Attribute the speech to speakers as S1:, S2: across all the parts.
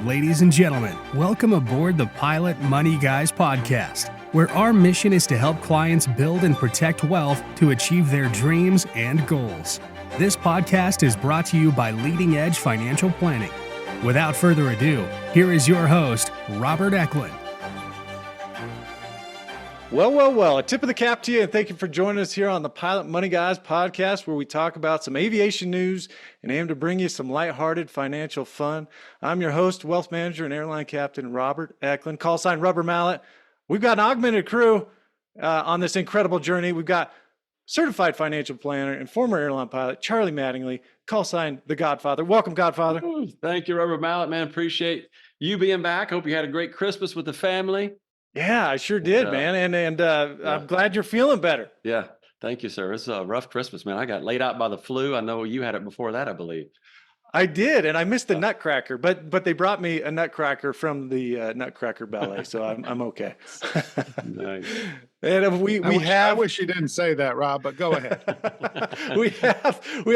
S1: Ladies and gentlemen, welcome aboard the Pilot Money Guys podcast, where our mission is to help clients build and protect wealth to achieve their dreams and goals. This podcast is brought to you by Leading Edge Financial Planning. Without further ado, here is your host, Robert Eklund.
S2: Well, a tip of the cap to you, and thank you for joining us here on the Pilot Money Guys podcast, where we talk about some aviation news and aim to bring you some lighthearted financial fun. I'm your host, wealth manager and airline captain, Robert Eklund, call sign Rubber Mallet. We've got an augmented crew on this incredible journey. We've got certified financial planner and former airline pilot, Charlie Mattingly, call sign The Godfather. Welcome, Godfather.
S3: Thank you, Rubber Mallet, man. Appreciate you being back. Hope you had a great Christmas with the family.
S2: Yeah, I sure did, man. And I'm glad you're feeling better.
S3: Yeah. Thank you, sir. It's a rough Christmas, man. I got laid out by the flu. I know you had it before that, I believe.
S2: I did, and I missed the Nutcracker, but they brought me a Nutcracker from the Nutcracker Ballet, so I'm okay.
S3: Nice.
S2: And
S4: I wish you didn't say that, Rob, but go ahead.
S2: we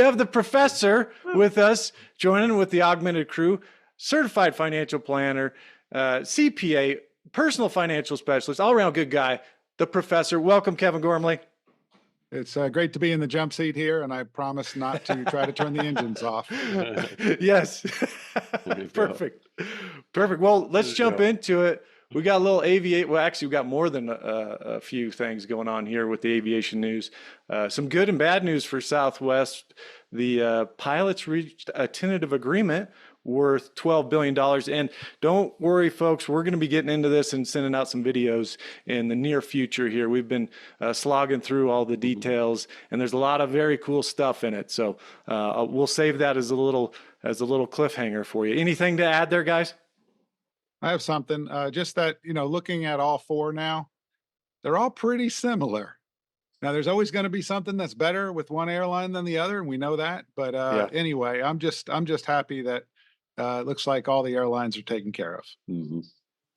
S2: have the professor with us, joining with the augmented crew, certified financial planner, CPA, personal financial specialist, all-around good guy, the professor. Welcome, Kevin Gormley.
S4: It's great to be in the jump seat here, and I promise not to try to turn the engines off.
S2: Yes. Perfect. Well, let's jump into it. We got a little we got more than a few things going on here with the aviation news. Some good and bad news for Southwest. The pilots reached a tentative agreement worth $12 billion. And don't worry, folks, we're going to be getting into this and sending out some videos in the near future here. We've been slogging through all the details, and there's a lot of very cool stuff in it. So we'll save that as a little cliffhanger for you. Anything to add there, guys?
S4: I have something, just that, looking at all four now, they're all pretty similar. Now, there's always going to be something that's better with one airline than the other, and we know that. But Anyway, I'm just happy that it looks like all the airlines are taken care of.
S3: Mm-hmm.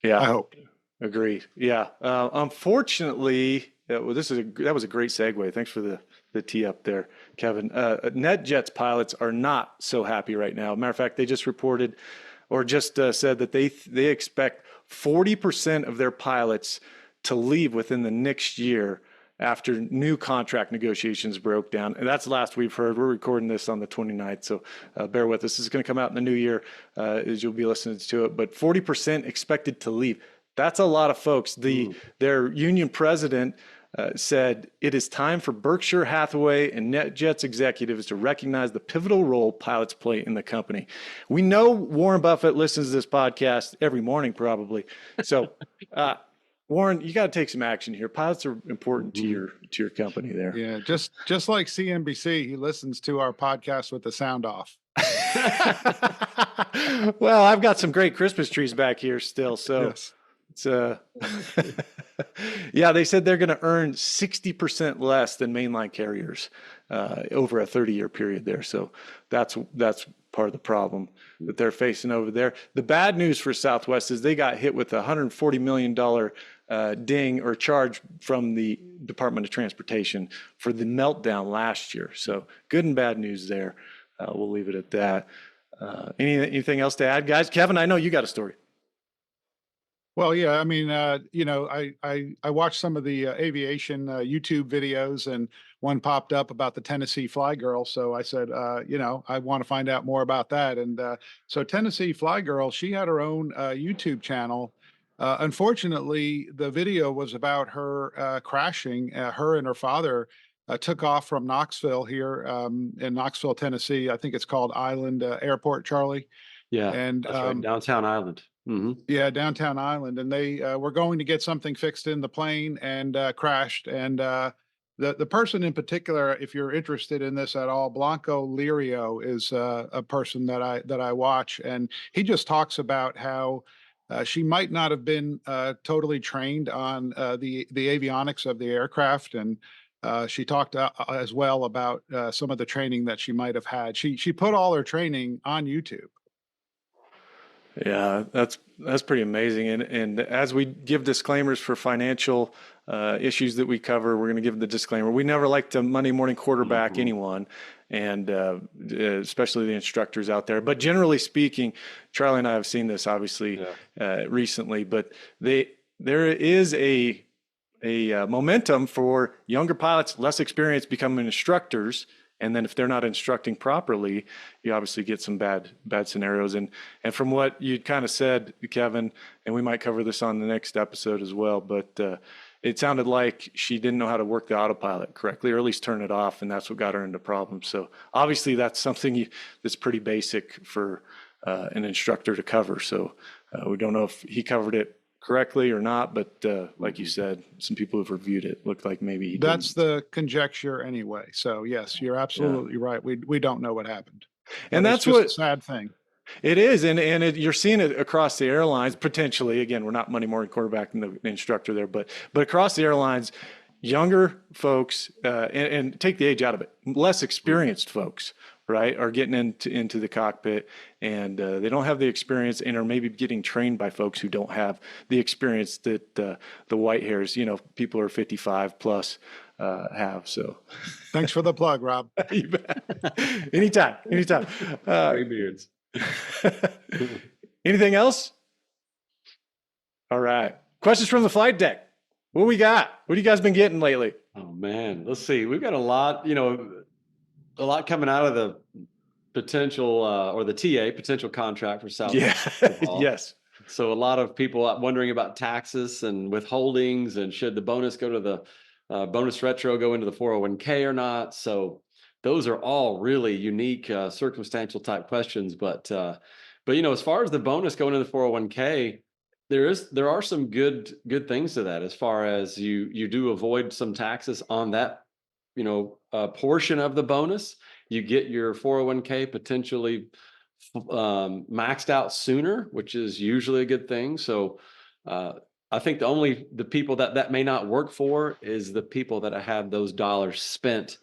S2: Yeah,
S4: I hope.
S2: Agreed. Yeah. Unfortunately, that was a great segue. Thanks for the tee up there, Kevin. NetJets pilots are not so happy right now. Matter of fact, they just reported or just said that they expect 40% of their pilots to leave within the next year after new contract negotiations broke down. And that's the last we've heard. We're recording this on the 29th, so bear with us. This is going to come out in the new year as you'll be listening to it. But 40% expected to leave. That's a lot of folks. Their union president said it is time for Berkshire Hathaway and NetJets executives to recognize the pivotal role pilots play in the company. We know Warren Buffett listens to this podcast every morning, probably. So, Warren, you got to take some action here. Pilots are important to your company there.
S4: Yeah, just like CNBC, he listens to our podcast with the sound off.
S2: Well, I've got some great Christmas trees back here still, so
S4: yes.
S2: It's yeah, they said they're going to earn 60% less than mainline carriers over a 30-year period there. So that's part of the problem that they're facing over there. The bad news for Southwest is they got hit with a $140 million ding or charge from the Department of Transportation for the meltdown last year. So good and bad news there. We'll leave it at that. Anything else to add, guys? Kevin, I know you got a story.
S4: Well, yeah, I mean, I watched some of the aviation YouTube videos, and one popped up about the Tennessee Fly Girl. So I said, I want to find out more about that. And so Tennessee Fly Girl, she had her own YouTube channel. Unfortunately, the video was about her crashing. Her and her father took off from Knoxville here in Knoxville, Tennessee. I think it's called Island Airport, Charlie.
S3: Yeah,
S4: and
S3: that's right, downtown Island. Mm-hmm.
S4: Yeah, downtown Island, and they were going to get something fixed in the plane and crashed. And the person in particular, if you're interested in this at all, Blanco Lirio is a person that I watch, and he just talks about how she might not have been totally trained on the avionics of the aircraft, and she talked as well about some of the training that she might have had. She put all her training on YouTube.
S2: Yeah, That's pretty amazing. And as we give disclaimers for financial issues that we cover, we're going to give the disclaimer. We never like to Monday morning quarterback anyone, and especially the instructors out there. But generally speaking, Charlie and I have seen this obviously recently, but there is a momentum for younger pilots, less experienced, becoming instructors. And then if they're not instructing properly, you obviously get some bad scenarios. And from what you kind of said, Kevin, and we might cover this on the next episode as well, but it sounded like she didn't know how to work the autopilot correctly, or at least turn it off, and that's what got her into problems. So obviously that's something that's pretty basic for an instructor to cover. So we don't know if he covered it correctly or not, but like you said, some people who've reviewed it looked like maybe he
S4: That's
S2: didn't.
S4: the conjecture anyway. So yes, you're absolutely right. We don't know what happened.
S2: And
S4: But
S2: that's
S4: it's just
S2: what
S4: a sad thing.
S2: it is, and you're seeing it across the airlines potentially. Again, we're not Monday morning quarterbacking the instructor there, but across the airlines, younger folks, and take the age out of it, less experienced folks, right, are getting into the cockpit, and they don't have the experience, and are maybe getting trained by folks who don't have the experience that the white hairs, people who are 55 plus have. So
S4: Thanks for the plug, Rob.
S2: you bet. Anytime.
S3: Gray beards.
S2: Anything else? All right. Questions from the flight deck. What we got? What have you guys been getting lately?
S3: Oh man, let's see. We've got a lot coming out of the potential or the TA potential contract for South.
S2: Yeah.
S3: Football.
S2: Yes.
S3: So a lot of people wondering about taxes and withholdings, and should the bonus go to the bonus retro go into the 401k or not. So those are all really unique circumstantial type questions. But as far as the bonus going into the 401k, there are some good things to that, as far as you do avoid some taxes on that portion of the bonus. You get your 401k potentially maxed out sooner, which is usually a good thing. So I think the people that may not work for is the people that have those dollars spent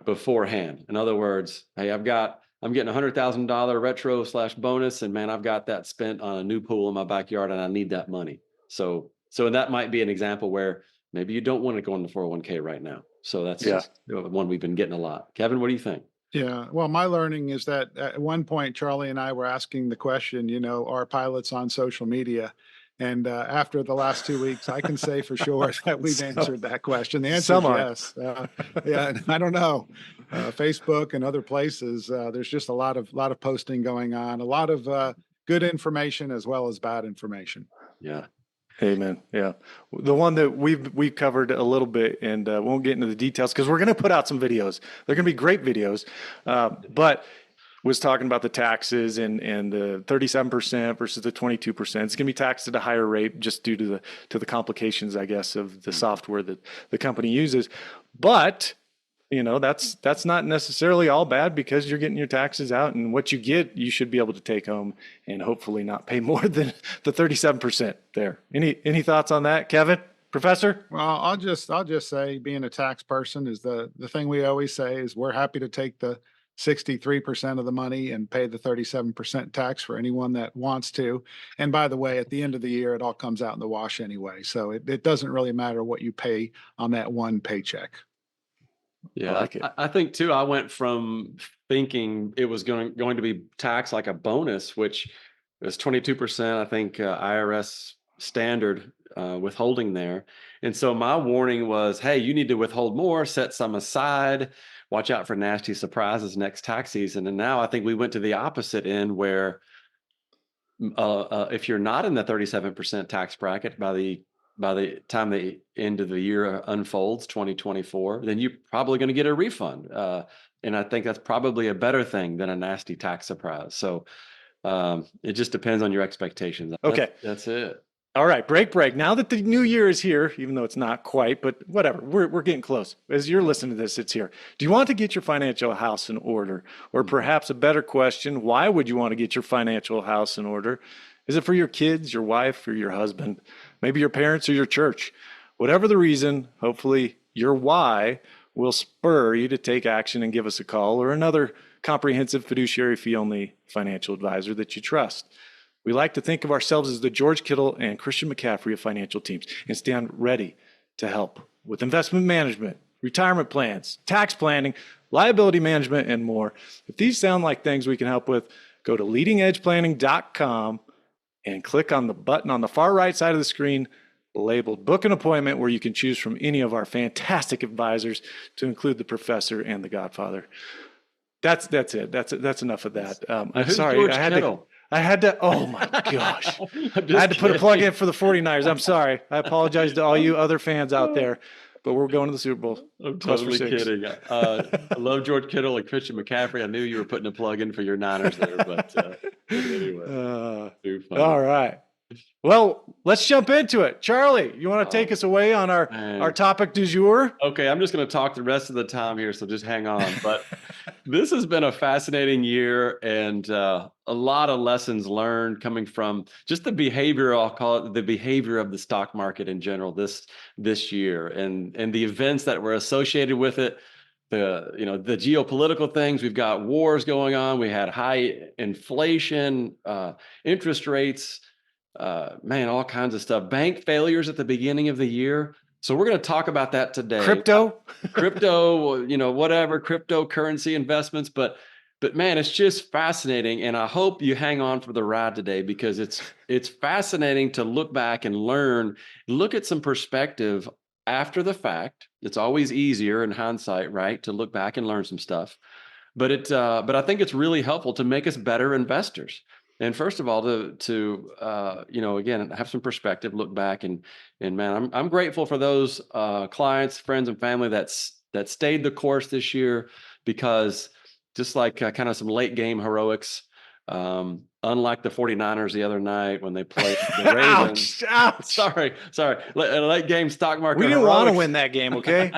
S3: beforehand. In other words, hey, I'm getting $100,000 retro / bonus, and man, I've got that spent on a new pool in my backyard, and I need that money. So that might be an example where maybe you don't want to go in the 401k right now. So that's just one we've been getting a lot. Kevin, what do you think?
S4: Yeah. Well, my learning is that at one point, Charlie and I were asking the question, are pilots on social media? And after the last 2 weeks, I can say for sure that we've answered that question. The answer is yes. Yeah, I don't know. Facebook and other places, there's just a lot of posting going on, a lot of good information as well as bad information.
S3: Yeah.
S2: Amen. Yeah. The one that we've covered a little bit, and won't get into the details because we're going to put out some videos. They're going to be great videos, but was talking about the taxes and the 37% versus the 22%. It's going to be taxed at a higher rate just due to the complications, I guess, of the software that the company uses. But that's not necessarily all bad, because you're getting your taxes out, and what you get, you should be able to take home and hopefully not pay more than the 37% there. Any thoughts on that, Kevin, Professor?
S4: Well, I'll just say, being a tax person is the thing we always say is we're happy to take the 63% of the money and pay the 37% tax for anyone that wants to. And by the way, at the end of the year, it all comes out in the wash anyway. So it doesn't really matter what you pay on that one paycheck.
S3: Yeah, I think too, I went from thinking it was going to be taxed like a bonus, which was 22%, I think, IRS standard withholding there. And so my warning was, hey, you need to withhold more, set some aside, watch out for nasty surprises next tax season. And now I think we went to the opposite end, where if you're not in the 37% tax bracket by the time the end of the year unfolds, 2024, then you're probably going to get a refund. And I think that's probably a better thing than a nasty tax surprise. So it just depends on your expectations.
S2: Okay.
S3: That's it.
S2: All right, break. Now that the new year is here, even though it's not quite, but whatever, we're getting close. As you're listening to this, it's here. Do you want to get your financial house in order? Or perhaps a better question, why would you want to get your financial house in order? Is it for your kids, your wife, or your husband? Maybe your parents or your church? Whatever the reason, hopefully your why will spur you to take action and give us a call, or another comprehensive fiduciary fee-only financial advisor that you trust. We like to think of ourselves as the George Kittle and Christian McCaffrey of financial teams and stand ready to help with investment management, retirement plans, tax planning, liability management, and more. If these sound like things we can help with, go to leadingedgeplanning.com and click on the button on the far right side of the screen labeled Book an Appointment, where you can choose from any of our fantastic advisors, to include the professor and the Godfather. That's it. That's enough of that. I'm
S3: Who's
S2: sorry.
S3: George
S2: I
S3: Kittle?
S2: had to, oh my gosh.
S3: I'm
S2: I
S3: just
S2: had to put a plug
S3: kidding.
S2: in for the 49ers. I'm sorry. I apologize to all you other fans out there, but we're going to the Super Bowl.
S3: I'm
S2: Plus for
S3: totally
S2: 6.
S3: kidding. I love George Kittle and Christian McCaffrey. I knew you were putting a plug in for your Niners there, but anyway, too funny.
S2: All right. Well, let's jump into it. Charlie, you want to take us away on our topic du jour?
S3: Okay, I'm just going to talk the rest of the time here, so just hang on. But this has been a fascinating year, and a lot of lessons learned coming from just the behavior, I'll call it the behavior of the stock market in general this year, and the events that were associated with it. The geopolitical things. We've got wars going on. We had high inflation, interest rates, all kinds of stuff. Bank failures at the beginning of the year. So we're going to talk about that today.
S2: Crypto,
S3: whatever, cryptocurrency investments. But man, it's just fascinating. And I hope you hang on for the ride today, because it's fascinating to look back and look at some perspective after the fact. It's always easier in hindsight, right, to look back and learn some stuff. But I think it's really helpful to make us better investors. And first of all, to again, have some perspective, look back, and man, I'm grateful for those clients, friends, and family that stayed the course this year, because just like kind of some late game heroics, unlike the 49ers the other night when they played the Ravens.
S2: ouch.
S3: Sorry, late game stock market.
S2: We didn't
S3: heroics.
S2: want to win that game, okay?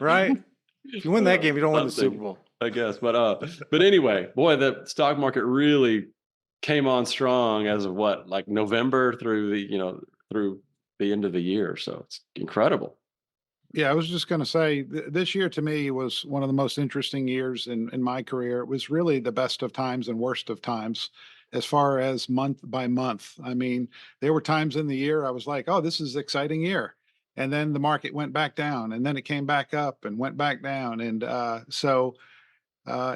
S2: Right? If you win that game, you don't win the Super Bowl,
S3: I guess. But anyway, boy, the stock market really came on strong as of like November through the end of the year. So it's incredible.
S4: Yeah, I was just going to say this year to me was one of the most interesting years in my career. It was really the best of times and worst of times as far as month by month. I mean, there were times in the year I was like, oh, this is an exciting year. And then the market went back down, and then it came back up and went back down. And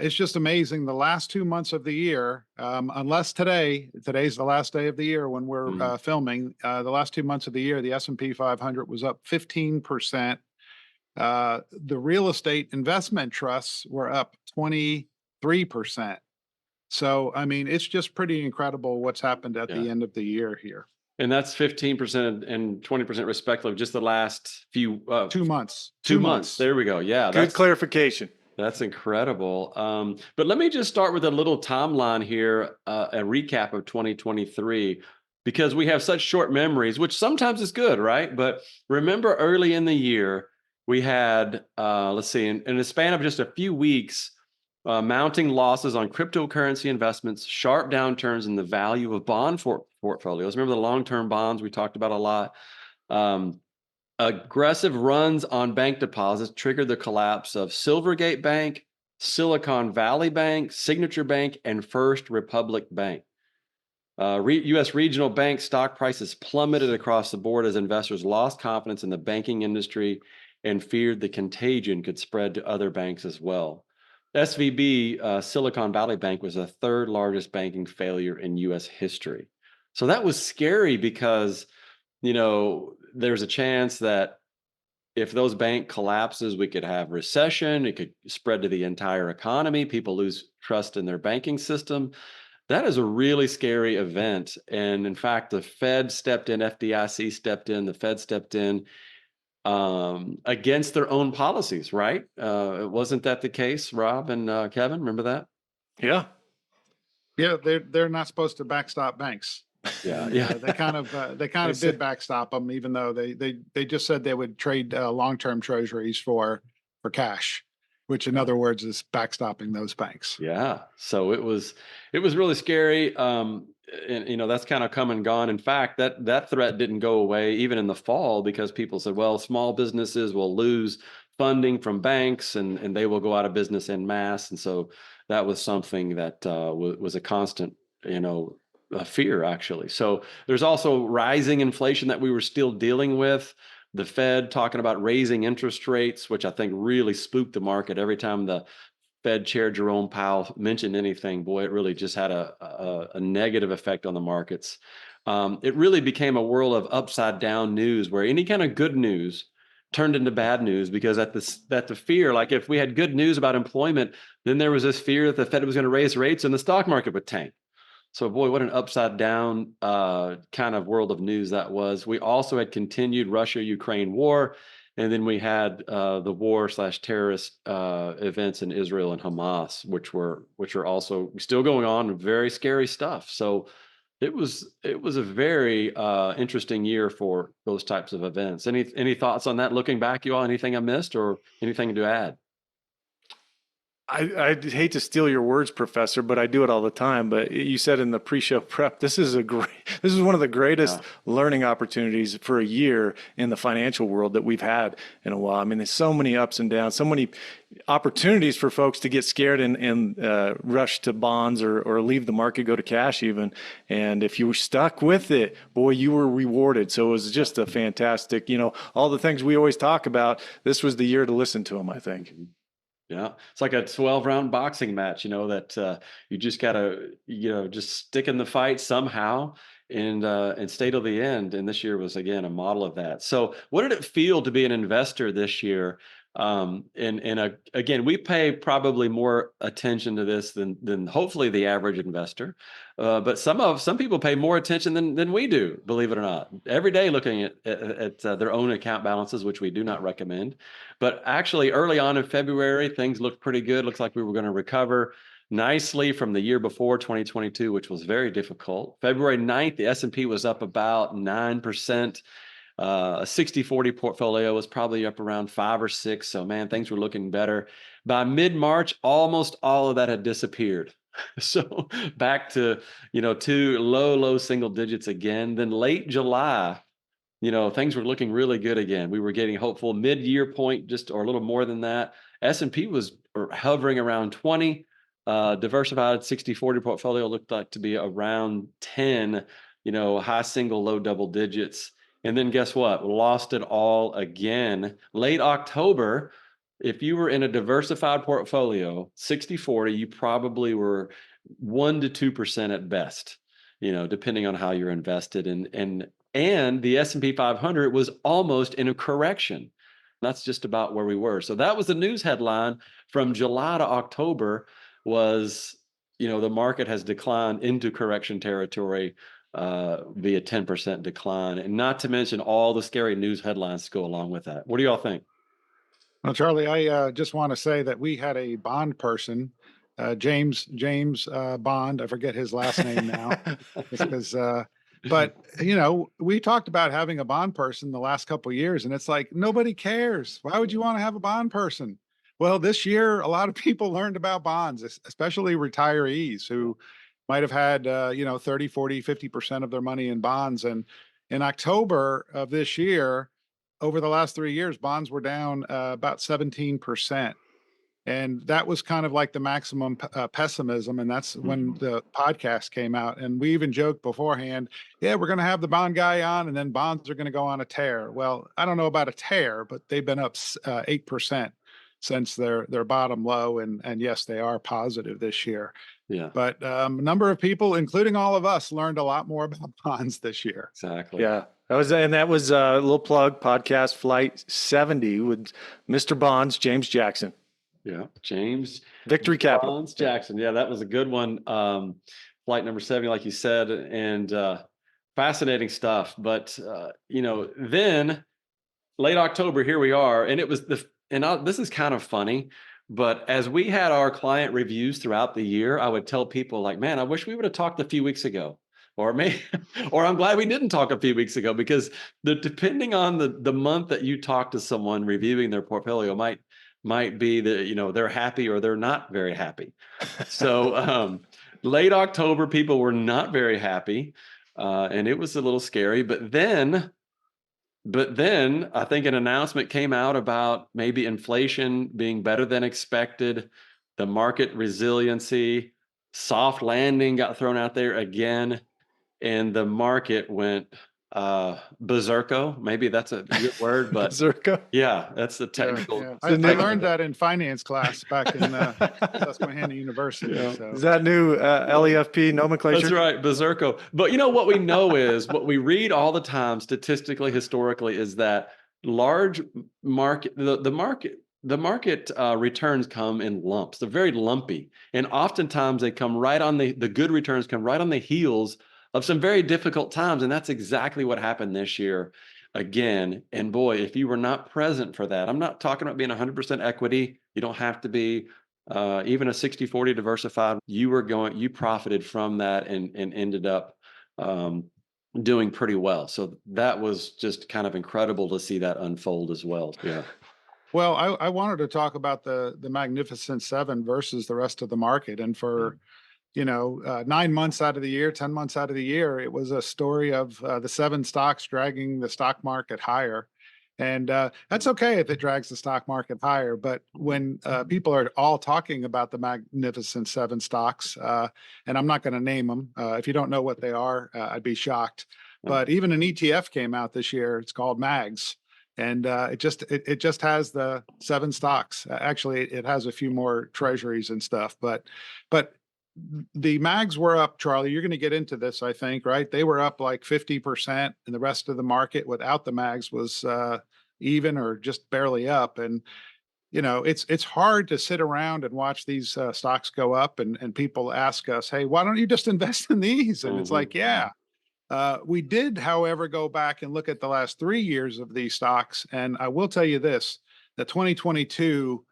S4: it's just amazing. The last 2 months of the year, unless today's the last day of the year when we're filming, the last 2 months of the year, the S&P 500 was up 15%. The real estate investment trusts were up 23%. So, I mean, it's just pretty incredible what's happened at the end of the year here.
S3: And that's 15% and 20% respectively, just the last few
S4: 2 months.
S3: 2 months. There we go. Yeah.
S2: Good clarification.
S3: That's incredible. But let me just start with a little timeline here, a recap of 2023, because we have such short memories, which sometimes is good, right? But remember early in the year, we had, in a span of just a few weeks, mounting losses on cryptocurrency investments, sharp downturns in the value of bond portfolios. Remember the long-term bonds we talked about a lot? Aggressive runs on bank deposits triggered the collapse of Silvergate Bank, Silicon Valley Bank, Signature Bank, and First Republic Bank. U.S. regional bank stock prices plummeted across the board as investors lost confidence in the banking industry and feared the contagion could spread to other banks as well. SVB, Silicon Valley Bank, was the third largest banking failure in U.S. history. So that was scary because, there's a chance that if those bank collapses, we could have recession. It could spread to the entire economy. People lose trust in their banking system. That is a really scary event. And in fact, the Fed stepped in, FDIC stepped in, the Fed stepped in against their own policies, right? Wasn't that the case, Rob and Kevin? Remember that?
S2: Yeah.
S4: Yeah, they're not supposed to backstop banks.
S3: Yeah.
S4: They kind of did backstop them, even though they just said they would trade long-term treasuries for cash, which in other words is backstopping those banks.
S3: Yeah. So it was really scary. And that's kind of come and gone. In fact, that threat didn't go away even in the fall, because people said, well, small businesses will lose funding from banks and they will go out of business en masse. And so that was something that was a constant, fear, actually. So there's also rising inflation that we were still dealing with. The Fed talking about raising interest rates, which I think really spooked the market. Every time the Fed Chair Jerome Powell mentioned anything, boy, it really just had a negative effect on the markets. It really became a world of upside down news where any kind of good news turned into bad news because at the fear, like if we had good news about employment, then there was this fear that the Fed was going to raise rates and the stock market would tank. So boy, what an upside down kind of world of news that was. We also had continued Russia-Ukraine war, and then we had the war/terrorist events in Israel and Hamas, which are also still going on, very scary stuff. So it was a very interesting year for those types of events. Any thoughts on that? Looking back, you all, anything I missed or anything to add?
S2: I'd hate to steal your words, Professor, but I do it all the time. But you said in the pre-show prep, this is one of the greatest learning opportunities for a year in the financial world that we've had in a while. I mean, there's so many ups and downs, so many opportunities for folks to get scared and rush to bonds or leave the market, go to cash even. And if you were stuck with it, boy, you were rewarded. So it was just a fantastic, all the things we always talk about. This was the year to listen to them, I think.
S3: Yeah, it's like a 12-round boxing match, that you just gotta, just stick in the fight somehow and stay till the end. And this year was again a model of that. So, what did it feel to be an investor this year? Again, we pay probably more attention to this than hopefully the average investor. But some people pay more attention than we do, believe it or not. Every day looking at their own account balances, which we do not recommend. But actually, early on in February, things looked pretty good. Looks like we were going to recover nicely from the year before, 2022, which was very difficult. February 9th, the S&P was up about 9%. A 60-40 portfolio was probably up around 5 or 6. So, man, things were looking better. By mid-March, almost all of that had disappeared. So back to, to low single digits again. Then late July, things were looking really good again. We were getting hopeful mid-year point, or a little more than that. S&P was hovering around 20. Diversified 60-40 portfolio looked like to be around 10, high single, low double digits. And then guess what? We lost it all again. Late October, if you were in a diversified portfolio, 60-40, you probably were 1 to 2% at best, depending on how you're invested. And the S&P 500 was almost in a correction. That's just about where we were. So that was the news headline from July to October was, the market has declined into correction territory via 10% decline, and not to mention all the scary news headlines to go along with that. What do y'all think?
S4: Well, Charlie, I just want to say that we had a bond person, James Bond. I forget his last name now, because but we talked about having a bond person the last couple of years, and it's like nobody cares. Why would you want to have a bond person? Well, this year a lot of people learned about bonds, especially retirees who might have had 30, 40, 50% of their money in bonds. And in October of this year, over the last 3 years, bonds were down about 17%. And that was kind of like the maximum pessimism. And that's when the podcast came out. And we even joked beforehand, yeah, we're going to have the bond guy on and then bonds are going to go on a tear. Well, I don't know about a tear, but they've been up 8% since their bottom low. And yes, they are positive this year.
S3: Yeah.
S4: But a number of people, including all of us, learned a lot more about bonds this year.
S3: Exactly.
S2: Yeah. That was a little plug, podcast Flight 70 with Mr. Bonds, James Jackson.
S3: Yeah. James
S2: Victory Capital.
S3: Bonds Jackson. Yeah, that was a good one. Flight number 70, like you said, and fascinating stuff. But, then late October, here we are. And it was this is kind of funny. But as we had our client reviews throughout the year, I would tell people like, man, I wish we would have talked a few weeks ago. Or I'm glad we didn't talk a few weeks ago, because depending on the month that you talk to someone reviewing their portfolio might be that, they're happy or they're not very happy. So late October, people were not very happy. And it was a little scary. But then I think an announcement came out about maybe inflation being better than expected, the market resiliency, soft landing got thrown out there again. and the market went berserko. Maybe that's a good word, but
S2: Berserko.
S3: yeah, that's the
S4: Yeah,
S3: technical.
S4: yeah.
S2: It's the
S4: I
S2: new-
S4: learned that in finance class back in Susquehanna University.
S3: Yeah.
S4: So
S2: Is that new LEFP nomenclature?
S3: That's right, berserko. But you know what we know is what we read all the time, statistically, historically, is that large market, the market returns come in lumps. They're very lumpy, and oftentimes they come right on the good returns come right on the heels of some very difficult times, and that's exactly what happened this year again. And boy, if you were not present for that, I'm not talking about being 100% equity. You don't have to be. Even a 60-40 diversified, you profited from that and ended up doing pretty well. So that was just kind of incredible to see that unfold as well. Yeah.
S4: well, I wanted to talk about the Magnificent Seven versus the rest of the market. And for 9 months out of the year, 10 months out of the year, it was a story of the seven stocks dragging the stock market higher. And that's okay if it drags the stock market higher. But when people are all talking about the Magnificent Seven stocks, and I'm not going to name them, if you don't know what they are, I'd be shocked. But even an ETF came out this year. It's called MAGS. And it just has the seven stocks. Actually, it has a few more treasuries and stuff. But the mags were up, Charlie. You're going to get into this, I think, right? They were up like 50%, and the rest of the market without the mags was even or just barely up. And it's hard to sit around and watch these stocks go up, and people ask us, "Hey, why don't you just invest in these?" And it's like, yeah. We did, however, go back and look at the last 3 years of these stocks, and I will tell you this: that 2022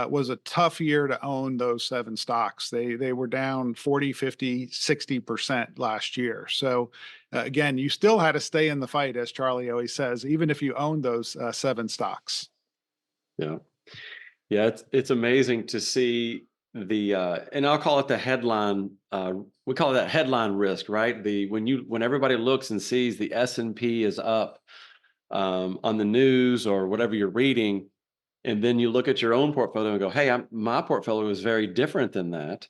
S4: was a tough year to own those seven stocks. They were down 40, 50, 60% last year. So again, you still had to stay in the fight, as Charlie always says, even if you owned those seven stocks.
S3: Yeah. Yeah. It's amazing to see and I'll call it the headline. We call it that headline risk, right? When everybody looks and sees the S&P is up on the news or whatever you're reading, and then you look at your own portfolio and go, hey, my portfolio is very different than that.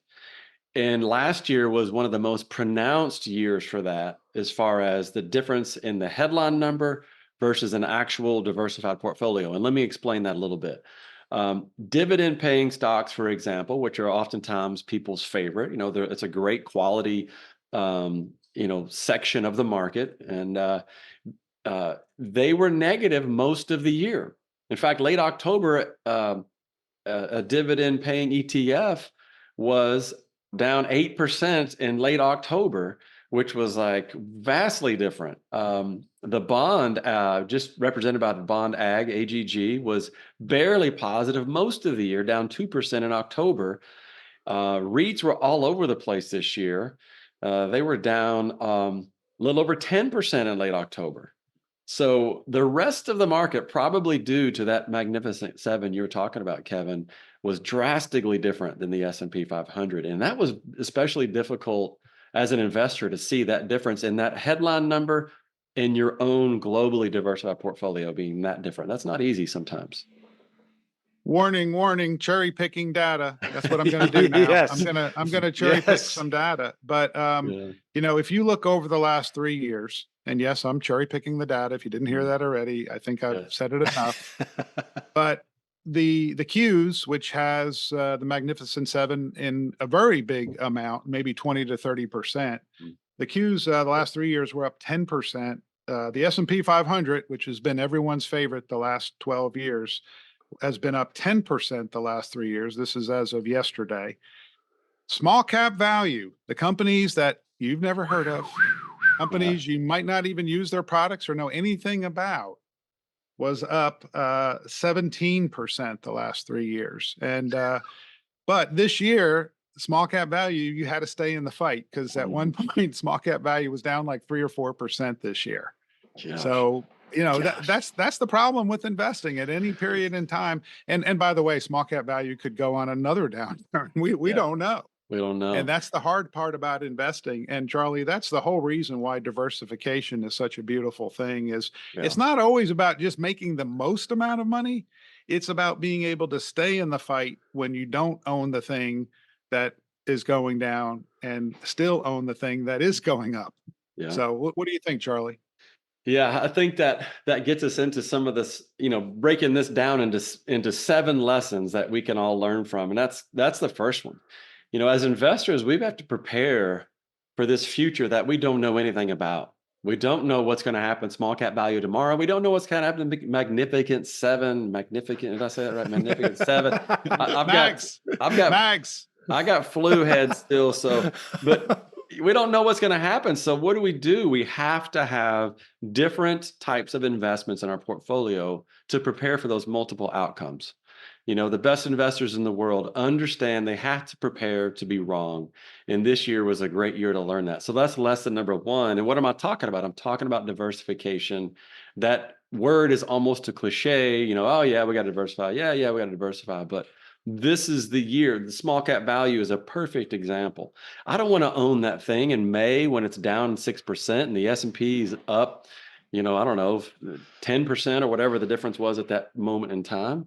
S3: And last year was one of the most pronounced years for that, as far as the difference in the headline number versus an actual diversified portfolio. And let me explain that a little bit. Dividend paying stocks, for example, which are oftentimes people's favorite, it's a great quality, section of the market. And they were negative most of the year. In fact, late October, a dividend paying ETF was down 8% in late October, which was like vastly different. The bond, just represented by the bond AGG, was barely positive most of the year, down 2% in October. REITs were all over the place this year. They were down a little over 10% in late October. So the rest of the market, probably due to that Magnificent Seven you were talking about, Kevin, was drastically different than the S&P 500. And that was especially difficult as an investor to see that difference in that headline number in your own globally diversified portfolio being that different. That's not easy sometimes.
S4: Warning, warning, cherry picking data. That's what I'm going to do now.
S2: Yes.
S4: I'm going to cherry pick
S2: Yes.
S4: some data. But
S3: Yeah.
S4: if you look over the last 3 years, and yes, I'm cherry picking the data. If you didn't hear that already, I think I've
S3: Yeah.
S4: said it enough. But the Qs, which has the Magnificent Seven in a very big amount, maybe 20 to 30%. The Qs the last 3 years were up 10%. The S&P 500, which has been everyone's favorite the last 12 years, has been up 10% the last 3 years. This is as of yesterday. Small cap value, the companies that you've never heard of, companies you might not even use their products or know anything about, was up 17% the last 3 years. And but this year, small cap value, you had to stay in the fight, because at one point, small cap value was down like 3 or 4% this year.
S3: Gosh.
S4: So that's the problem with investing at any period in time. And by the way, small cap value could go on another downturn. We don't know.
S3: We don't know.
S4: And that's the hard part about investing. And Charlie, that's the whole reason why diversification is such a beautiful thing. It's not always about just making the most amount of money. It's about being able to stay in the fight when you don't own the thing that is going down and still own the thing that is going up.
S3: Yeah.
S4: So what do you think, Charlie?
S3: Yeah, I think that gets us into some of this, breaking this down into 7 lessons that we can all learn from. And that's the first one. As investors, we have to prepare for this future that we don't know anything about. We don't know what's going to happen small cap value tomorrow. We don't know what's going to happen to Magnificent Seven. Magnificent, did I say that right? Magnificent Seven.
S4: Mags.
S3: I got flu head still, but we don't know what's going to happen. So what do? We have to have different types of investments in our portfolio to prepare for those multiple outcomes. The best investors in the world understand they have to prepare to be wrong. And this year was a great year to learn that. So that's lesson number 1. And what am I talking about? I'm talking about diversification. That word is almost a cliche, oh yeah, we got to diversify. Yeah, we got to diversify. But this is the year. The small cap value is a perfect example. I don't want to own that thing in May when it's down 6% and the S&P is up, I don't know, 10% or whatever the difference was at that moment in time.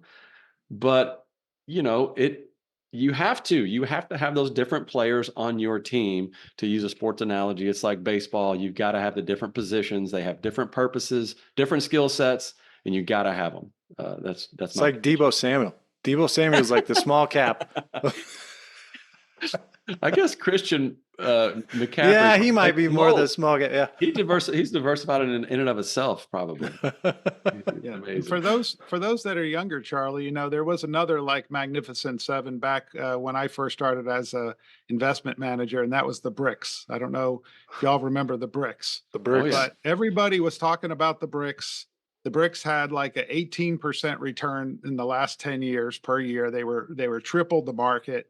S3: But, you have to have those different players on your team. To use a sports analogy, it's like baseball. You've got to have the different positions. They have different purposes, different skill sets, and you got to have them. That's
S2: it's like Deebo Samuel. Deebo Samuel is like the small cap.
S3: I guess Christian McCaffrey.
S2: Yeah, he might be more the small cap. Yeah,
S3: he's diversified in and of itself, probably.
S4: Yeah. Amazing. For those that are younger, Charlie, there was another like Magnificent Seven back when I first started as a investment manager, and that was the BRICS. I don't know if y'all remember the BRICS.
S2: The BRICS.
S4: But everybody was talking about the BRICS. The BRICS had like an 18% return in the last 10 years per year. They were tripled the market.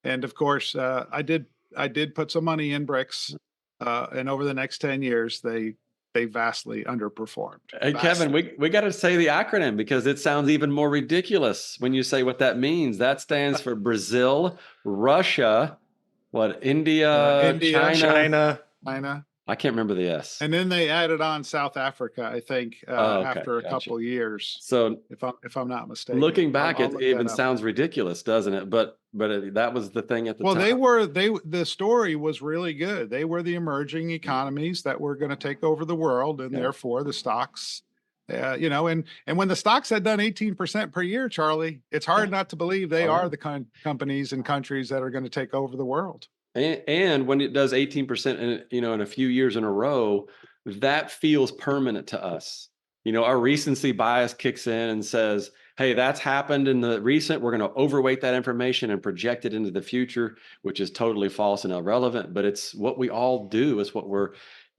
S4: And of course, I did put some money in BRICS, and over the next 10 years, they vastly underperformed.
S3: Hey, Kevin, we got to say the acronym because it sounds even more ridiculous when you say what that means. That stands for Brazil, Russia, India,
S2: China.
S3: I can't remember the S.
S4: And then they added on South Africa, I think, after a couple years.
S3: So
S4: if I'm not mistaken,
S3: looking back, it even sounds ridiculous, doesn't it? But that was the thing at the time.
S4: Well, the story was really good. They were the emerging economies that were going to take over the world, and therefore the stocks, and when the stocks had done 18% per year, Charlie, it's hard not to believe they are the companies and countries that are going to take over the world.
S3: And when it does 18% in a few years in a row, that feels permanent to us. Our recency bias kicks in and says, hey, that's happened in the recent. We're going to overweight that information and project it into the future, which is totally false and irrelevant. But it's what we all do. It's what we're,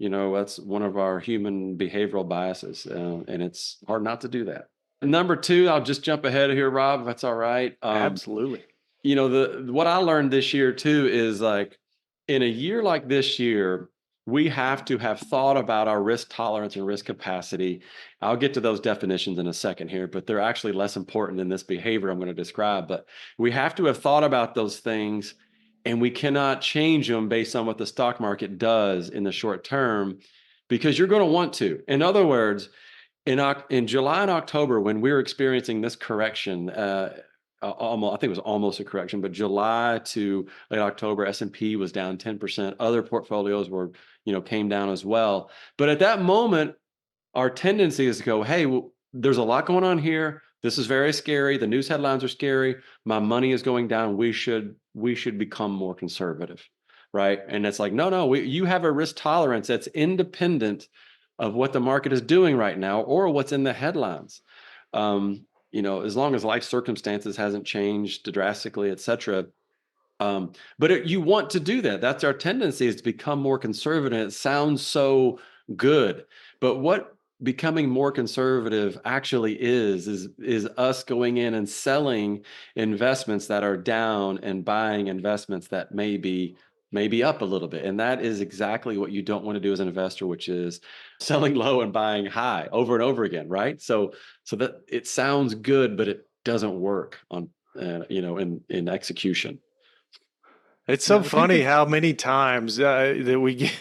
S3: that's one of our human behavioral biases. And it's hard not to do that. Number 2, I'll just jump ahead here, Rob, if that's all right.
S2: Absolutely.
S3: What I learned this year too is like in a year like this year, we have to have thought about our risk tolerance and risk capacity. I'll get to those definitions in a second here, but they're actually less important than this behavior I'm going to describe. But we have to have thought about those things, and we cannot change them based on what the stock market does in the short term, because you're going to want to. In other words, in July and October, when we were experiencing this correction, I think it was almost a correction, but July to late October, S&P was down 10%. Other portfolios came down as well. But at that moment, our tendency is to go, hey, there's a lot going on here. This is very scary. The news headlines are scary. My money is going down. We should become more conservative, right? And it's like, no, you have a risk tolerance that's independent of what the market is doing right now or what's in the headlines. As long as life circumstances hasn't changed drastically, et cetera. But you want to do that. That's our tendency, is to become more conservative. It sounds so good. But what becoming more conservative actually is us going in and selling investments that are down and buying investments that may be up a little bit. And that is exactly what you don't want to do as an investor, which is selling low and buying high over and over again, right? So that it sounds good, but it doesn't work on, in execution.
S2: It's so funny how many times that we get,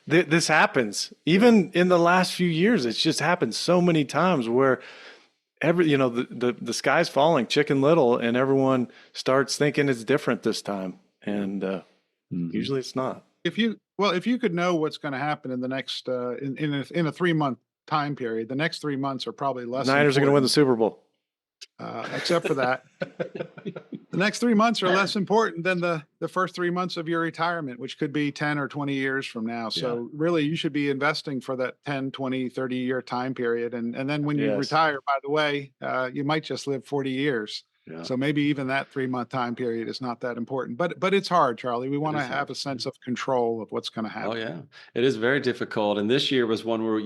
S2: this happens. Even in the last few years, it's just happened so many times where the sky's falling, Chicken Little, and everyone starts thinking it's different this time. And usually it's not.
S4: if you could know what's going to happen in the next in a 3-month time period, the next 3 months are probably less
S2: Niners are going to win the
S4: important.
S2: Super Bowl.
S4: Except for that, the next 3 months are less important than the first 3 months of your retirement, which could be 10 or 20 years from now. So really, you should be investing for that 10, 20, 30-year time period. And then when you
S2: Yes.
S4: retire, by the way, you might just live 40 years.
S3: Yeah.
S4: So maybe even that 3-month time period is not that important. But it's hard, Charlie. We want to
S3: is hard.
S4: have a sense of control of what's going to happen.
S3: Oh yeah, it is very difficult. And this year was one where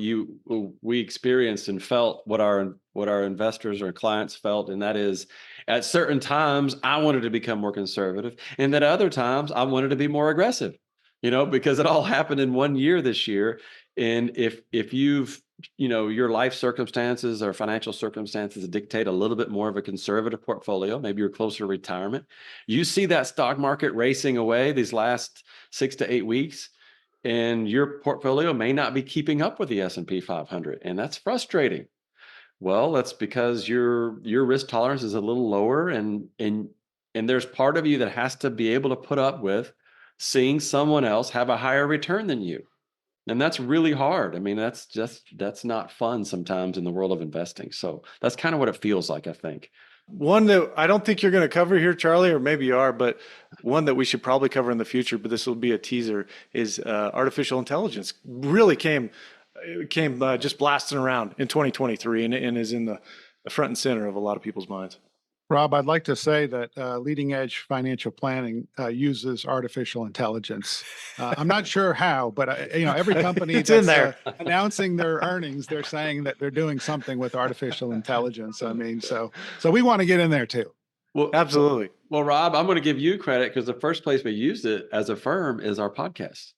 S3: we experienced and felt what our investors or clients felt, and that is, at certain times I wanted to become more conservative, and at other times I wanted to be more aggressive. Because it all happened in one year this year. And if you've your life circumstances or financial circumstances dictate a little bit more of a conservative portfolio, maybe you're closer to retirement, you see that stock market racing away these last 6 to 8 weeks, and your portfolio may not be keeping up with the S&P 500, and that's frustrating. Well, that's because your risk tolerance is a little lower, and there's part of you that has to be able to put up with seeing someone else have a higher return than you. And that's really hard. I mean, that's not fun sometimes in the world of investing. So that's kind of what it feels like, I think.
S2: One that I don't think you're going to cover here, Charlie, or maybe you are, but one that we should probably cover in the future, but this will be a teaser, is artificial intelligence. Really came just blasting around in 2023 and is in the front and center of a lot of people's minds.
S4: Rob, I'd like to say that leading edge financial planning uses artificial intelligence. I'm not sure how, but every company
S2: It's
S4: that's
S2: in there.
S4: Announcing their earnings, they're saying that they're doing something with artificial intelligence. I mean, so we want to get in there too.
S3: Well,
S2: Absolutely.
S3: Well, Rob, I'm going to give you credit because the first place we used it as a firm is our podcast.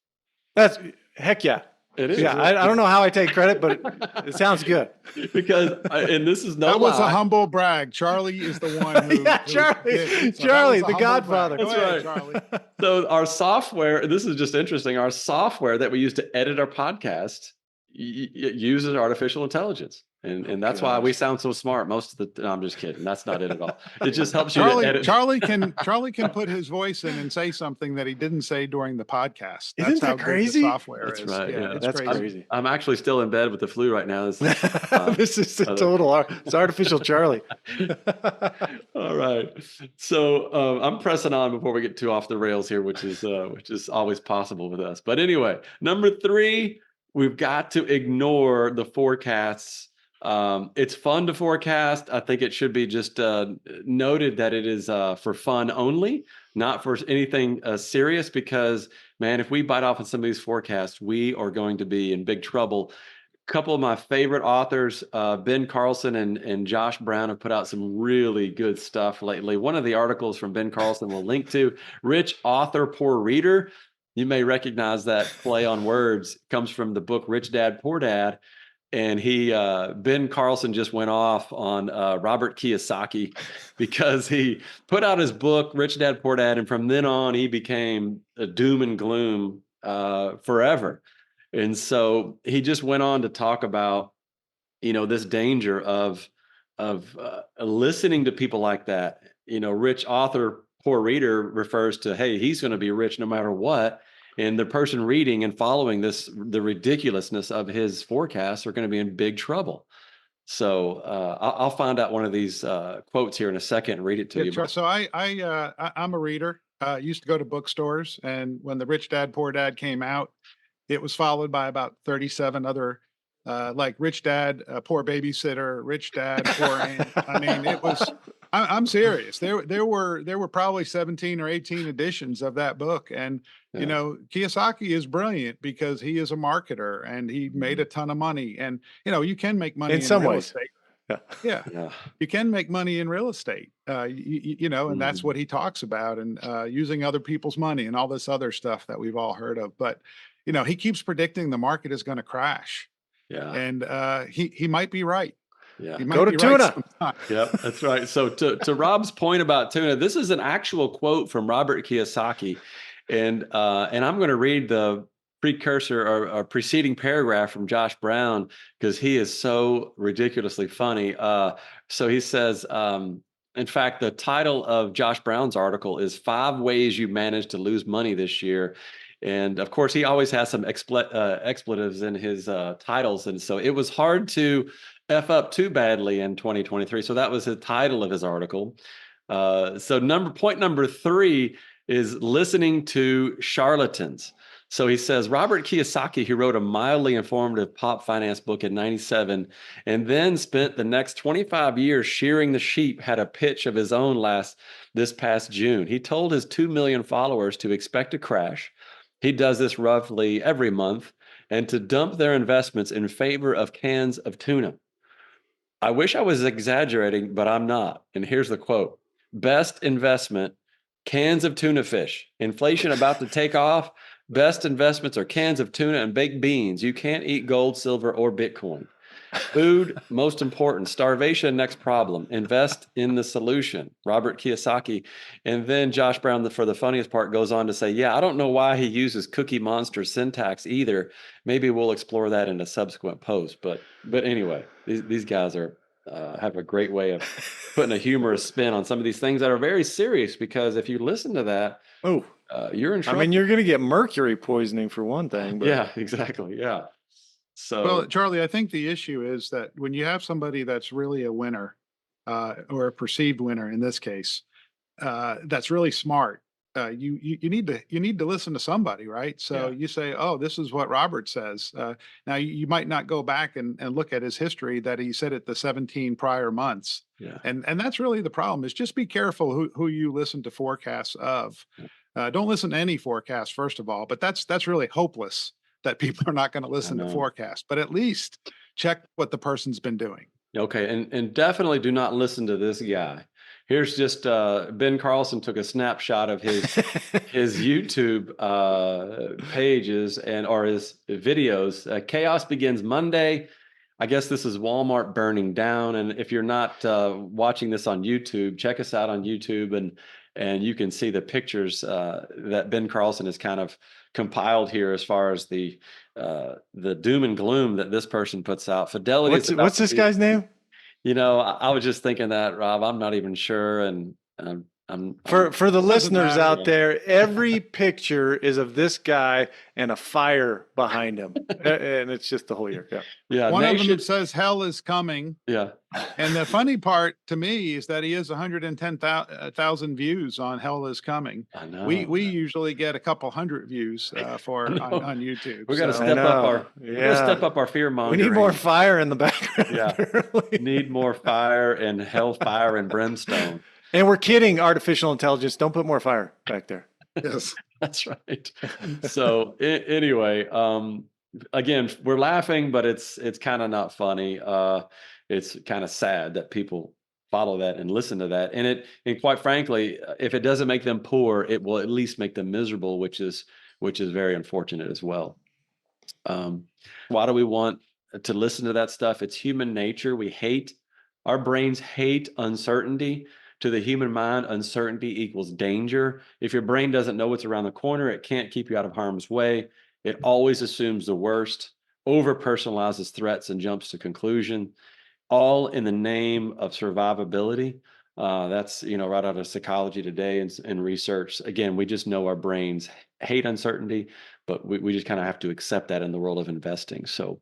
S2: That's heck yeah.
S3: It is.
S2: Yeah, I don't know how I take credit, but it sounds good.
S3: Because, and this is no
S4: That was
S3: lie.
S4: a humble brag. Charlie is the one who.
S2: Yeah,
S4: who
S2: Charlie.
S4: did it. So that
S2: Charlie,
S4: was a
S2: the
S4: humble
S2: Godfather.
S4: brag. Go
S3: That's
S4: ahead,
S3: right.
S4: Charlie.
S3: So our software, this is just interesting. Our software that we use to edit our podcast uses artificial intelligence. And that's why we sound so smart most of the no, I'm just kidding. That's not it at all. It just helps you to edit.
S4: Charlie can put his voice in and say something that he didn't say during the podcast. That's
S2: Isn't that
S4: how good
S2: crazy?
S4: the software
S3: That's
S4: is.
S3: right, yeah.
S4: It's
S2: That's
S4: crazy.
S2: crazy.
S3: I'm actually still in bed with the flu right now.
S2: This is a total. It's artificial Charlie.
S3: All right. So I'm pressing on before we get too off the rails here, which is always possible with us. But anyway, number 3, we've got to ignore the forecasts. It's fun to forecast. I think it should be just noted that it is for fun only, not for anything serious, because, man, if we bite off on some of these forecasts, we are going to be in big trouble. A couple of my favorite authors, Ben Carlson and Josh Brown, have put out some really good stuff lately. One of the articles from Ben Carlson we'll link to, Rich Author, Poor Reader. You may recognize that play on words. It comes from the book Rich Dad, Poor Dad. And Ben Carlson just went off on Robert Kiyosaki because he put out his book, Rich Dad, Poor Dad. And from then on, he became a doom and gloom forever. And so he just went on to talk about, this danger of listening to people like that. Rich author, poor reader refers to, hey, he's going to be rich no matter what. And the person reading and following the ridiculousness of his forecasts are going to be in big trouble. So I'll find out one of these quotes here in a second and read it to you.
S4: So I'm a reader. Used to go to bookstores, and when the Rich Dad Poor Dad came out, it was followed by about 37 other like Rich Dad Poor Babysitter, Rich Dad Poor Aunt. I mean, it was. I'm serious. There were probably 17 or 18 editions of that book, and Kiyosaki is brilliant because he is a marketer and he made a ton of money. And you can make money in
S2: some
S4: real
S2: ways.
S4: estate.
S2: Yeah.
S4: You can make money in real estate. And that's what he talks about, and using other people's money and all this other stuff that we've all heard of. But he keeps predicting the market is going to crash.
S3: Yeah,
S4: and he might be right.
S3: Yeah.
S2: Go to tuna.
S3: Yep, that's right. So to Rob's point about tuna, this is an actual quote from Robert Kiyosaki. And I'm going to read the precursor or preceding paragraph from Josh Brown because he is so ridiculously funny. So he says, in fact, the title of Josh Brown's article is 5 Ways You Managed to Lose Money This Year. And of course, he always has some expletives in his titles. And so it was hard to F up too badly in 2023. So that was the title of his article. So point number 3 is listening to charlatans. So he says Robert Kiyosaki, who wrote a mildly informative pop finance book in 97 and then spent the next 25 years shearing the sheep, had a pitch of his own this past June. He told his 2 million followers to expect a crash. He does this roughly every month, and to dump their investments in favor of cans of tuna. I wish I was exaggerating, but I'm not. And here's the quote: best investment, cans of tuna fish. Inflation about to take off. Best investments are cans of tuna and baked beans. You can't eat gold, silver, or Bitcoin. Food, most important. Starvation, next problem. Invest in the solution. Robert Kiyosaki. And then Josh Brown, for the funniest part, goes on to say, yeah, I don't know why he uses Cookie Monster syntax either. Maybe we'll explore that in a subsequent post. But anyway, these guys have a great way of putting a humorous spin on some of these things that are very serious, because if you listen to that, you're in trouble.
S2: I mean, you're going to get mercury poisoning for one thing. But...
S3: Yeah, exactly. Yeah. So,
S4: well, Charlie, I think the issue is that when you have somebody that's really a winner, or a perceived winner in this case, that's really smart, you need to listen to somebody, right? So you say, oh, this is what Robert says. Now you might not go back and look at his history that he said it the 17 prior months.
S3: Yeah.
S4: And that's really the problem, is just be careful who you listen to forecasts of. Don't listen to any forecast, first of all, but that's really hopeless that people are not going to listen to forecasts, but at least check what the person's been doing.
S3: Okay. And definitely do not listen to this guy. Here's just Ben Carlson took a snapshot of his YouTube pages or his videos. Chaos begins Monday. I guess this is Walmart burning down. And if you're not watching this on YouTube, check us out on YouTube, and you can see the pictures that Ben Carlson has kind of compiled here as far as the doom and gloom that this person puts out. Fidelity.
S2: What's this guy's name?
S3: I was just thinking that, Rob. I'm not even sure, and
S2: for the listeners out there, every picture is of this guy and a fire behind him, and it's just the whole year.
S4: Yeah. One of them says hell is coming.
S3: Yeah.
S4: And the funny part to me is that he has 110,000 views on Hell is Coming.
S3: I know.
S4: We usually get a couple hundred views on YouTube.
S3: We got to step up our fear mongering.
S2: We need more fire in the background.
S3: Yeah. Need more fire and hellfire and brimstone.
S2: And we're kidding, artificial intelligence. Don't put more fire back there.
S4: Yes,
S3: that's right. So anyway, again, we're laughing, but it's kind of not funny. It's kind of sad that people follow that and listen to that. And quite frankly, if it doesn't make them poor, it will at least make them miserable, which is very unfortunate as well. Why do we want to listen to that stuff? It's human nature. Our brains hate uncertainty. To the human mind, uncertainty equals danger. If your brain doesn't know what's around the corner, it can't keep you out of harm's way. It always assumes the worst, over-personalizes threats, and jumps to conclusion, all in the name of survivability. That's right out of Psychology Today and research. Again, we just know our brains hate uncertainty, but we just kind of have to accept that in the world of investing. So,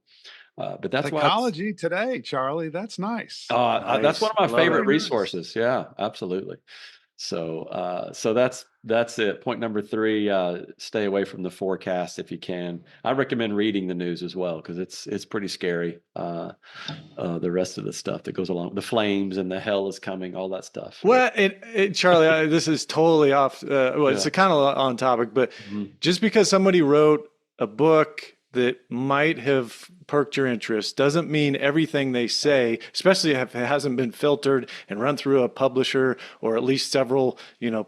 S3: but that's
S4: Psychology Today, Charlie. That's nice.
S3: Nice. That's one of my favorite resources. Yeah, absolutely. So that's it. Point number 3, stay away from the forecast if you can. I recommend reading the news as well, because it's pretty scary. The rest of the stuff that goes along, the flames and the hell is coming, all that stuff.
S2: Well, Charlie, this is totally off. It's kind of on topic, but just because somebody wrote a book that might have perked your interest doesn't mean everything they say, especially if it hasn't been filtered and run through a publisher or at least several,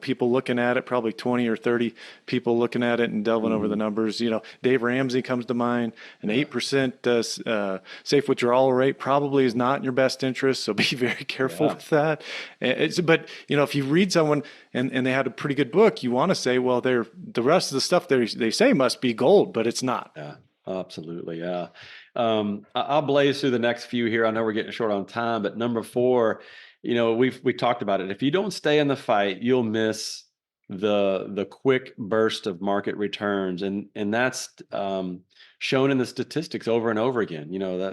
S2: people looking at it, probably 20 or 30 people looking at it and delving over the numbers. Dave Ramsey comes to mind. An 8% safe withdrawal rate probably is not in your best interest, so be very careful with that. But if you read someone and they had a pretty good book, you want to say, well, the rest of the stuff they say must be gold, but it's not.
S3: Yeah. Absolutely. Yeah. I'll blaze through the next few here. I know we're getting short on time, but number 4, we talked about it. If you don't stay in the fight, you'll miss the quick burst of market returns, and that's shown in the statistics over and over again.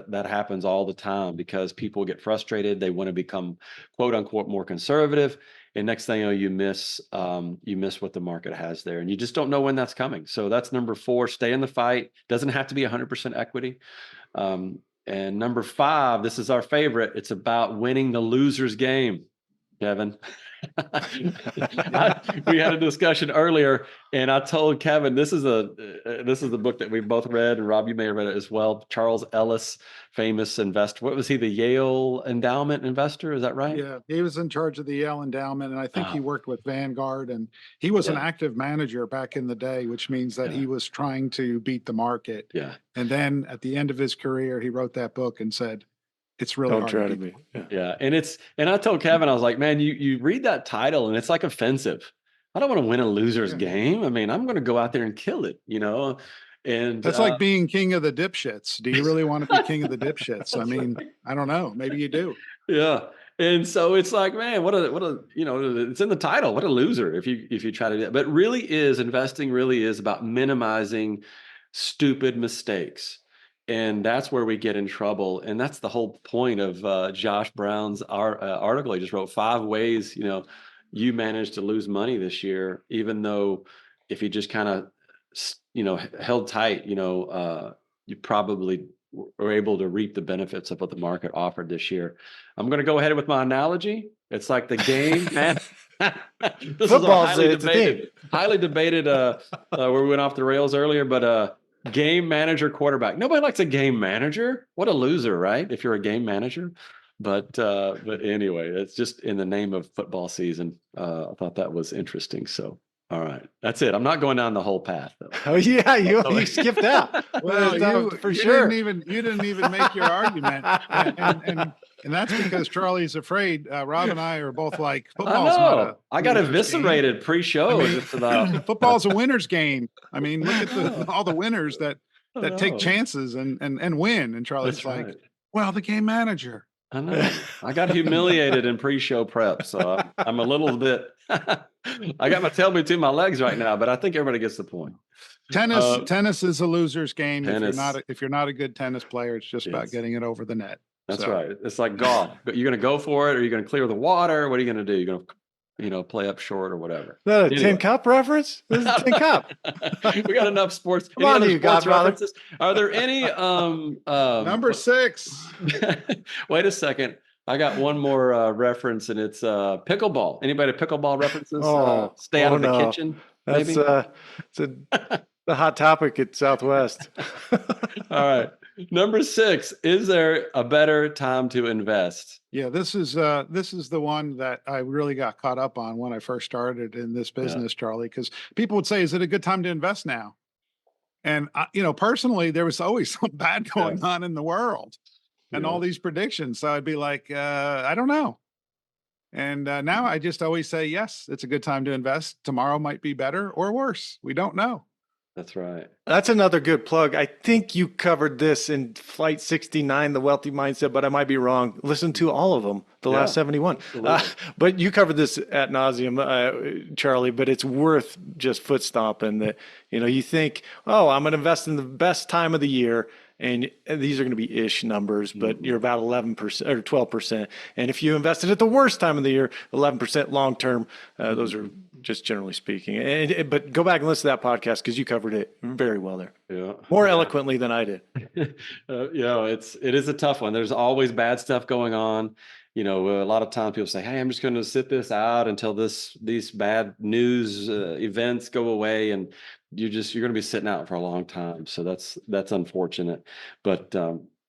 S3: That happens all the time because people get frustrated. They want to become quote unquote more conservative, and next thing you know, you miss what the market has there, and you just don't know when that's coming. So that's number 4. Stay in the fight. Doesn't have to be 100% equity. And number 5, this is our favorite. It's about winning the loser's game, Kevin. We had a discussion earlier, and I told Kevin this is the book that we both read, and Rob, you may have read it as well. Charles Ellis, famous investor. What was he? The Yale Endowment investor? Is that right?
S4: Yeah, he was in charge of the Yale Endowment, and I think he worked with Vanguard, and he was an active manager back in the day, which means that he was trying to beat the market.
S3: Yeah.
S4: And then at the end of his career, he wrote that book and said, it's really
S2: Don't
S4: hard
S2: try
S4: to
S2: to
S4: beat.
S2: be.
S3: Yeah. And I told Kevin, I was like, man, you read that title and it's like offensive. I don't want to win a loser's game. I mean, I'm going to go out there and kill it, And
S4: that's like being king of the dipshits. Do you really want to be king of the dipshits? I mean, I don't know. Maybe you do.
S3: Yeah. And so it's like, man, what a, it's in the title. What a loser if you try to do that. But investing really is about minimizing stupid mistakes. And that's where we get in trouble. And that's the whole point of Josh Brown's article. He just wrote 5 ways, you managed to lose money this year, even though if you just kind of, held tight, you probably were able to reap the benefits of what the market offered this year. I'm going to go ahead with my analogy. It's like the game, man. This is a highly debated where we went off the rails earlier, but game manager quarterback. Nobody likes a game manager. What a loser, right? If you're a game manager. But anyway, it's just in the name of football season. I thought that was interesting. So, all right, that's it. I'm not going down the whole path, though.
S2: Oh yeah, you skipped out.
S4: Well,
S2: for sure.
S4: You didn't even make your argument, and that's because Charlie's afraid. Rob and I are both like, football's
S3: I got eviscerated pre-show.
S4: I mean, football's a winner's game. I mean, look at all the winners that take chances and win. And Charlie's like, well, the game manager.
S3: I know. I got humiliated in pre-show prep, so I'm a little bit. I got my tail between my legs right now, but I think everybody gets the point.
S4: Tennis is a loser's game.
S3: Tennis.
S4: If you're not a good tennis player, it's just about getting it over the net.
S3: That's right. It's like golf. You're going to go for it, or you're going to clear the water. What are you going to do? You're going to, play up short or whatever.
S2: Is that a Tin Cup reference? This is a Tin Cup.
S3: We got enough sports.
S2: Come on, you got
S3: references. Are there any?
S4: Number 6.
S3: Wait a second. I got one more reference, and it's pickleball. Anybody pickleball references? Stay out of the kitchen. Maybe?
S2: It's the hot topic at Southwest.
S3: All right. Number 6, is there a better time to invest?
S4: Yeah, this is the one that I really got caught up on when I first started in this business, Charlie, because people would say, is it a good time to invest now? And personally, there was always something bad going on in the world and all these predictions. So I'd be like, I don't know. And now I just always say, yes, it's a good time to invest. Tomorrow might be better or worse. We don't know.
S3: That's right.
S2: That's another good plug. I think you covered this in Flight 69, The Wealthy Mindset, but I might be wrong. Listen to all of them, the last 71. But you covered this ad nauseum, Charlie, but it's worth just foot stomping that, you think, I'm going to invest in the best time of the year. And these are going to be ish numbers, but you're about 11% or 12%. And if you invested at the worst time of the year, 11% long term, those are just generally speaking. But go back and listen to that podcast because you covered it very well there.
S3: Yeah,
S2: more eloquently than I did.
S3: It is a tough one. There's always bad stuff going on. A lot of times people say, "Hey, I'm just going to sit this out until these bad news events go away," and you're going to be sitting out for a long time. So that's unfortunate. But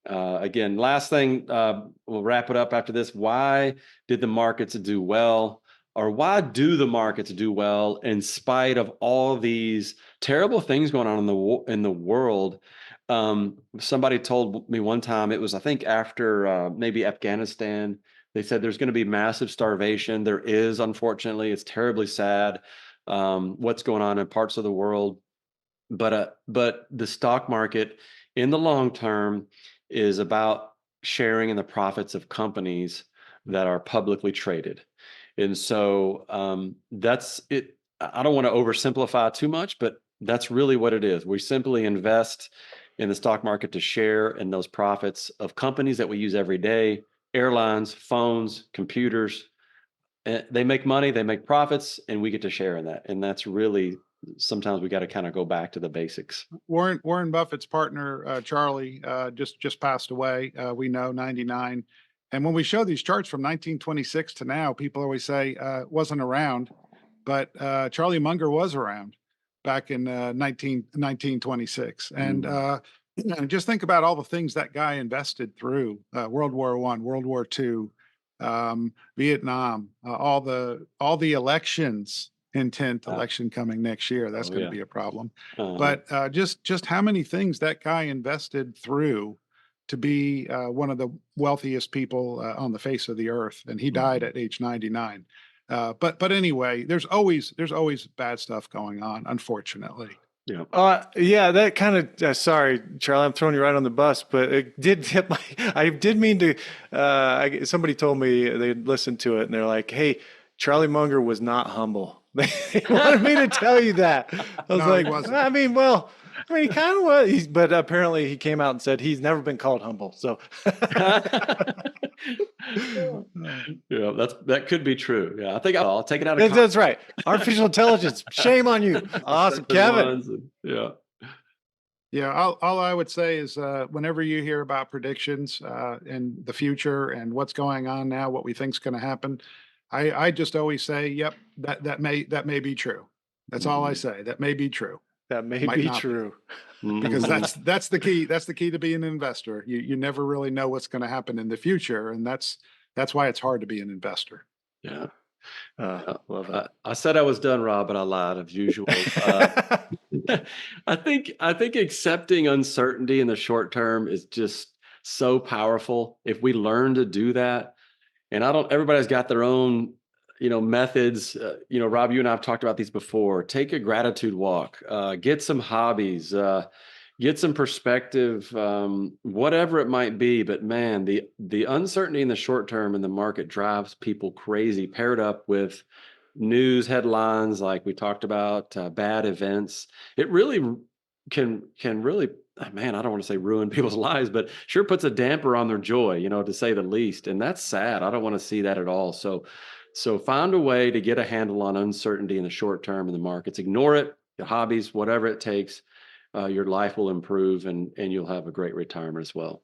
S3: again, last thing, we'll wrap it up after this. Why did the markets do well? Or why do the markets do well in spite of all these terrible things going on in the world? Somebody told me one time, it was, I think, after maybe Afghanistan, they said there's going to be massive starvation. There is, unfortunately. It's terribly sad what's going on in parts of the world. But the stock market in the long term is about sharing in the profits of companies that are publicly traded. And so that's it. I don't want to oversimplify too much, but that's really what it is. We simply invest in the stock market to share in those profits of companies that we use every day, airlines, phones, computers. They make money, they make profits, and we get to share in that. And that's really, sometimes we got to kind of go back to the basics.
S4: Warren Buffett's partner, Charlie, just passed away. We know 99. And when we show these charts from 1926 to now, people always say wasn't around, but Charlie Munger was around back in 1926. And just think about all the things that guy invested through: World War I, World War II, Vietnam, all the elections. Intent election coming next year. That's going to be a problem. But just how many things that guy invested through to be one of the wealthiest people on the face of the earth, and he died at age 99. But anyway, there's always bad stuff going on, unfortunately.
S2: Yeah, that kind of, sorry, Charlie, I'm throwing you right on the bus, but it did hit my, I did mean to, somebody told me they listened to it and they're like, hey, Charlie Munger was not humble. They wanted me to tell you that. I was like, he kind of was, but apparently he came out and said he's never been called humble. So
S3: that could be true. Yeah, I think I'll take it out of context.
S2: That's right. Artificial intelligence. Shame on you. Awesome, Kevin.
S4: Yeah. All I would say is whenever you hear about predictions in the future and what's going on now, what we think is going to happen, I just always say, yep, that may be true. That's all I say. That may be true.
S2: That may be true.
S4: Because that's the key. That's the key to being an investor. You never really know what's going to happen in the future, and that's why it's hard to be an investor.
S3: Yeah.
S2: Love that.
S3: I said I was done, Rob, but I lied as usual. I think accepting uncertainty in the short term is just so powerful. If we learn to do that, and everybody's got their own, methods. Rob, you and I have talked about these before. Take a gratitude walk, get some hobbies, get some perspective, whatever it might be. But man, the uncertainty in the short term in the market drives people crazy, paired up with news headlines like we talked about, bad events. It really can really, man, I don't want to say ruin people's lives, but sure puts a damper on their joy, to say the least. And that's sad. I don't want to see that at all. So find a way to get a handle on uncertainty in the short term in the markets. Ignore it, your hobbies, whatever it takes. Your life will improve and you'll have a great retirement as well.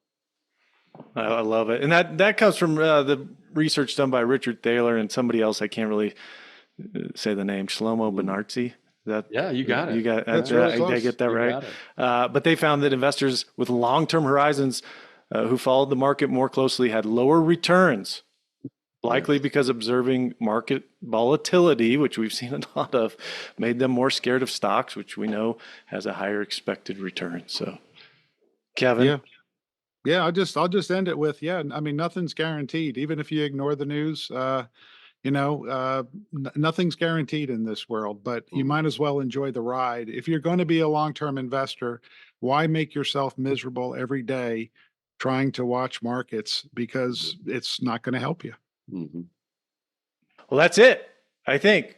S2: I love it. And that comes from the research done by Richard Thaler and somebody else. I can't really say the name, Shlomo Benartzi.
S3: Yeah, you got it.
S2: You got
S4: That's really close.
S2: I get that right. But they found that investors with long-term horizons who followed the market more closely had lower returns, likely because observing market volatility, which we've seen a lot of, made them more scared of stocks, which we know has a higher expected return. So, Kevin.
S4: Yeah. I'll just end it with, nothing's guaranteed. Even if you ignore the news, nothing's guaranteed in this world, but you might as well enjoy the ride. If you're going to be a long-term investor, why make yourself miserable every day trying to watch markets? Because it's not going to help you.
S3: Mm-hmm.
S2: Well, that's it, I think.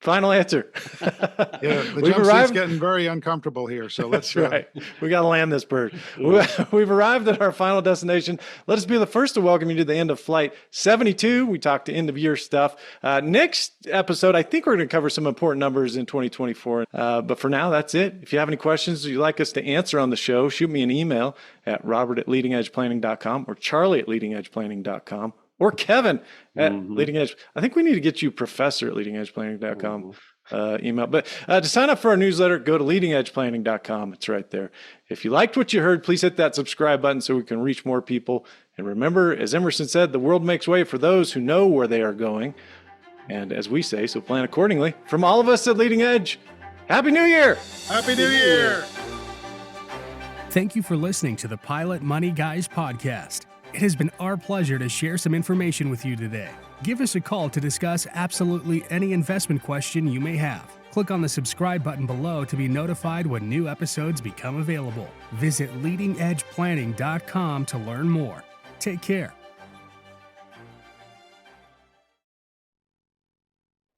S2: Final answer.
S4: The jump seat's getting very uncomfortable here, so let's
S2: right. We got to land this bird. We've arrived at our final destination. Let us be the first to welcome you to the end of Flight 72. We talked to end-of-year stuff. Next episode, I think we're going to cover some important numbers in 2024. But for now, that's it. If you have any questions you'd like us to answer on the show, shoot me an email at robert@leadingedgeplanning.com or charlie@leadingedgeplanning.com. Or Kevin at Leading Edge. I think we need to get you professor at leadingedgeplanning.com email. But to sign up for our newsletter, go to leadingedgeplanning.com. It's right there. If you liked what you heard, please hit that subscribe button so we can reach more people. And remember, as Emerson said, the world makes way for those who know where they are going. And as we say, so plan accordingly. From all of us at Leading Edge, Happy New Year!
S4: Happy New Year!
S1: Thank you for listening to the Pilot Money Guys podcast. It has been our pleasure to share some information with you today. Give us a call to discuss absolutely any investment question you may have. Click on the subscribe button below to be notified when new episodes become available. Visit leadingedgeplanning.com to learn more. Take care.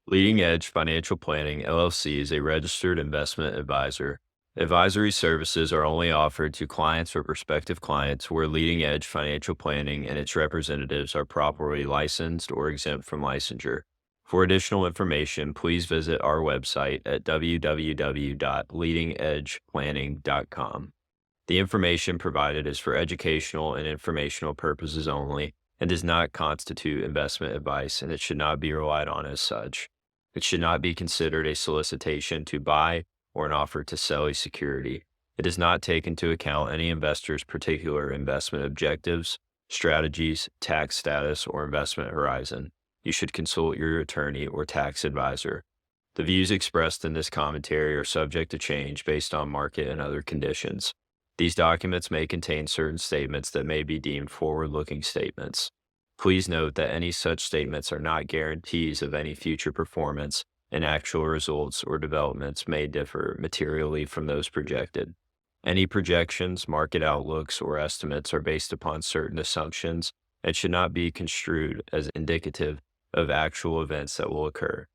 S5: Leading Edge Financial Planning LLC is a registered investment advisor. Advisory services are only offered to clients or prospective clients where Leading Edge Financial Planning and its representatives are properly licensed or exempt from licensure. For additional information, please visit our website at www.leadingedgeplanning.com. The information provided is for educational and informational purposes only and does not constitute investment advice, and it should not be relied on as such. It should not be considered a solicitation to buy or an offer to sell a security. It does not take into account any investor's particular investment objectives, strategies, tax status, or investment horizon. You should consult your attorney or tax advisor. The views expressed in this commentary are subject to change based on market and other conditions. These documents may contain certain statements that may be deemed forward-looking statements. Please note that any such statements are not guarantees of any future performance, and actual results or developments may differ materially from those projected. Any projections, market outlooks, or estimates are based upon certain assumptions and should not be construed as indicative of actual events that will occur.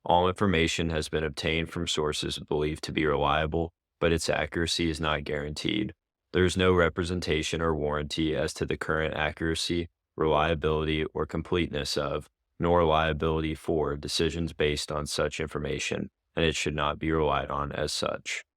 S5: All information has been obtained from sources believed to be reliable, but its accuracy is not guaranteed. There is no representation or warranty as to the current accuracy, reliability, or completeness of, nor liability for decisions based on such information, and it should not be relied on as such.